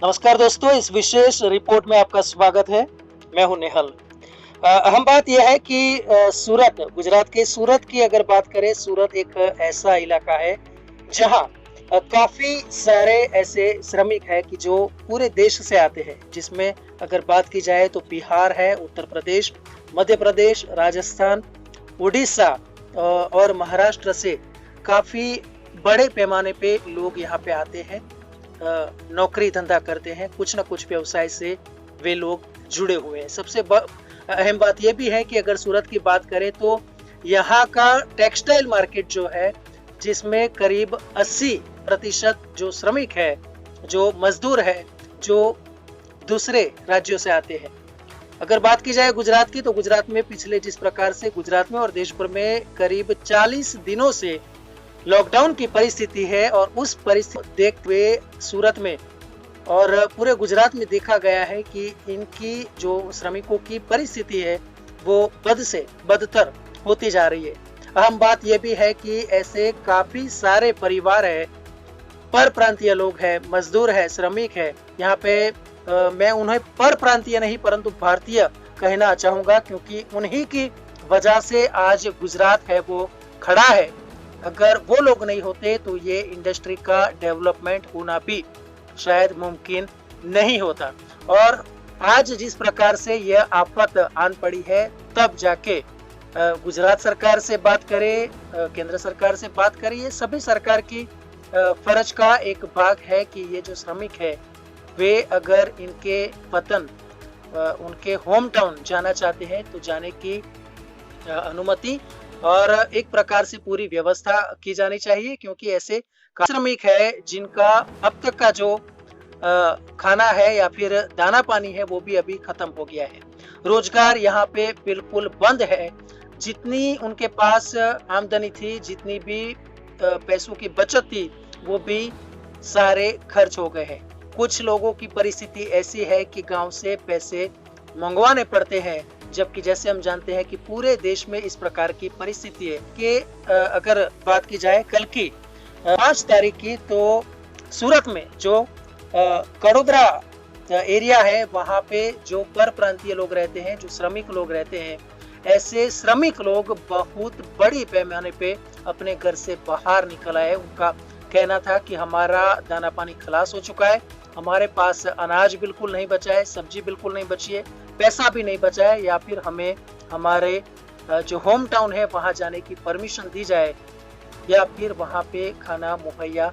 नमस्कार दोस्तों, इस विशेष रिपोर्ट में आपका स्वागत है। मैं हूं नेहल। अहम बात यह है कि सूरत, गुजरात के सूरत की अगर बात करें, सूरत एक ऐसा इलाका है जहां काफी सारे ऐसे श्रमिक हैं कि जो पूरे देश से आते हैं, जिसमें अगर बात की जाए तो बिहार है, उत्तर प्रदेश, मध्य प्रदेश, राजस्थान, उड़ीसा और महाराष्ट्र से काफी बड़े पैमाने पे लोग यहाँ पे आते हैं, नौकरी धंधा करते हैं, कुछ ना कुछ व्यवसाय से वे लोग जुड़े हुए हैं। अहम बात यह भी है कि अगर सूरत की बात करें तो यहाँ का टेक्सटाइल मार्केट जो है, जिसमें करीब 80% जो श्रमिक है, जो मजदूर है, जो दूसरे राज्यों से आते हैं। अगर बात की जाए गुजरात की, तो गुजरात में पिछले जिस प्रकार से गुजरात में और देश भर में करीब 40 दिनों से लॉकडाउन की परिस्थिति है, और उस परिस्थिति देखते हुए सूरत में और पूरे गुजरात में देखा गया है कि इनकी जो श्रमिकों की परिस्थिति है वो बद से बदतर होती जा रही है। अहम बात यह भी है कि ऐसे काफी सारे परिवार है, पर प्रांतीय लोग हैं, मजदूर है, श्रमिक है। यहाँ पे मैं उन्हें पर प्रांतीय नहीं परंतु भारतीय कहना चाहूंगा, क्योंकि उन्हीं की वजह से आज गुजरात है वो खड़ा है। अगर वो लोग नहीं होते तो ये इंडस्ट्री का डेवलपमेंट होना भी शायद मुमकिन नहीं होता। और आज जिस प्रकार से यह आफत आन पड़ी है, तब जाके गुजरात सरकार से बात करें, केंद्र सरकार से बात करें, ये सभी सरकार की फर्ज का एक भाग है कि ये जो श्रमिक है वे अगर इनके वतन, उनके होम टाउन जाना चाहते हैं तो जाने की अनुमति और एक प्रकार से पूरी व्यवस्था की जानी चाहिए, क्योंकि ऐसे श्रमिक है जिनका अब तक का जो खाना है या फिर दाना पानी है वो भी अभी खत्म हो गया है। रोजगार यहाँ पे बिल्कुल बंद है। जितनी उनके पास आमदनी थी, जितनी भी पैसों की बचत थी, वो भी सारे खर्च हो गए हैं। कुछ लोगों की परिस्थिति ऐसी है कि गांव से पैसे मंगवाने पड़ते हैं, जबकि जैसे हम जानते हैं कि पूरे देश में इस प्रकार की परिस्थिति है कि अगर बात की जाए कल की 5 तारीख की, तो सूरत में जो कड़ोदरा एरिया है, वहां पे जो पर प्रांतीय लोग रहते हैं, जो श्रमिक लोग रहते हैं, ऐसे श्रमिक लोग बहुत बड़ी पैमाने पे अपने घर से बाहर निकल आए। उनका कहना था कि हमारा दाना पानी खलास हो चुका है, हमारे पास अनाज बिल्कुल नहीं बचा है, सब्जी बिल्कुल नहीं बची है, पैसा भी नहीं बचा है, या फिर हमें हमारे जो होम टाउन है वहां जाने की परमिशन दी जाए, या फिर वहां पे खाना मुहैया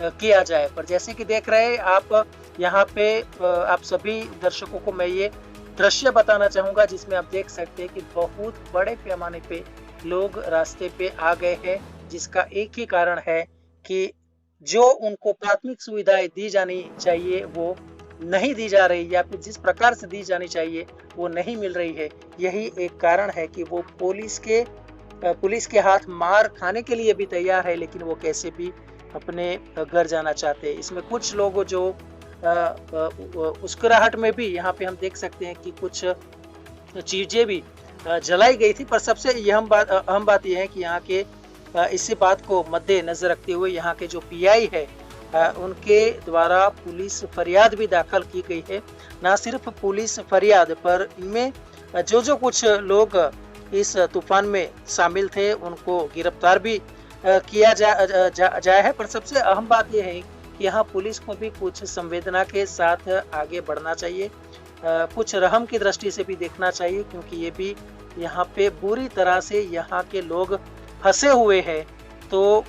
किया जाए। पर जैसे कि देख रहे हैं आप यहाँ पे, आप सभी दर्शकों को मैं ये दृश्य बताना चाहूंगा, जिसमें आप देख सकते हैं कि बहुत बड़े पैमाने पे लोग रास्ते पे आ गए हैं, जिसका एक ही कारण है कि जो उनको प्राथमिक सुविधाएं दी जानी चाहिए वो नहीं दी जा रही, या फिर जिस प्रकार से दी जानी चाहिए वो नहीं मिल रही है। यही एक कारण है कि वो पुलिस के हाथ मार खाने के लिए भी तैयार है, लेकिन वो कैसे भी अपने घर जाना चाहते हैं। इसमें कुछ लोग जो मुस्कुराहट में भी यहाँ पे हम देख सकते हैं कि कुछ चीजें भी जलाई गई थी। पर सबसे अहम बात यह है कि यहाँ के इसी बात को मद्देनजर रखते हुए यहाँ के जो पीआई है, उनके द्वारा पुलिस फरियाद भी दाखिल की गई है। ना सिर्फ पुलिस फरियाद पर, इनमें जो कुछ लोग इस तूफान में शामिल थे उनको गिरफ्तार भी किया जाए है। पर सबसे अहम बात यह है कि यहाँ पुलिस को भी कुछ संवेदना के साथ आगे बढ़ना चाहिए, कुछ रहम की दृष्टि से भी देखना चाहिए, क्योंकि ये भी यहाँ पे बुरी तरह से यहाँ के लोग फंसे हुए हैं। तो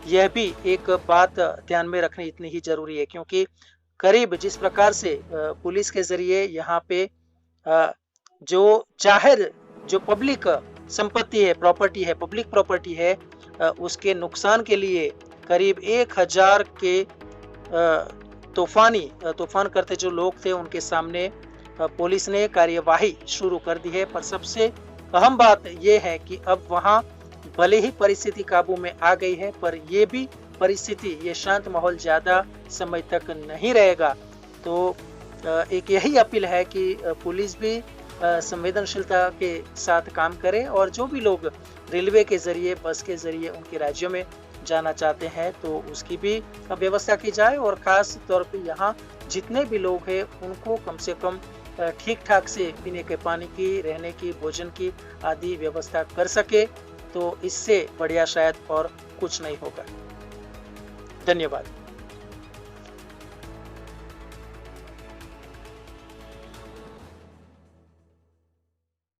यह भी एक बात ध्यान में रखनी इतनी ही जरूरी है, क्योंकि करीब जिस प्रकार से पुलिस के जरिए यहाँ पे जो जाहिर, जो पब्लिक संपत्ति है, प्रॉपर्टी है, पब्लिक प्रॉपर्टी है, उसके नुकसान के लिए करीब 1000 के तूफान करते जो लोग थे उनके सामने पुलिस ने कार्यवाही शुरू कर दी है। पर सबसे अहम बात यह है कि अब वहां भले ही परिस्थिति काबू में आ गई है, पर ये भी परिस्थिति, ये शांत माहौल ज्यादा समय तक नहीं रहेगा। तो एक यही अपील है कि पुलिस भी संवेदनशीलता के साथ काम करे, और जो भी लोग रेलवे के जरिए, बस के जरिए उनके राज्यों में जाना चाहते हैं तो उसकी भी व्यवस्था की जाए, और ख़ास तौर पे यहाँ जितने भी लोग हैं उनको कम से कम ठीक-ठाक से पीने के पानी की, रहने की, भोजन की आदि व्यवस्था कर सके, तो इससे बढ़िया शायद और कुछ नहीं होगा। धन्यवाद।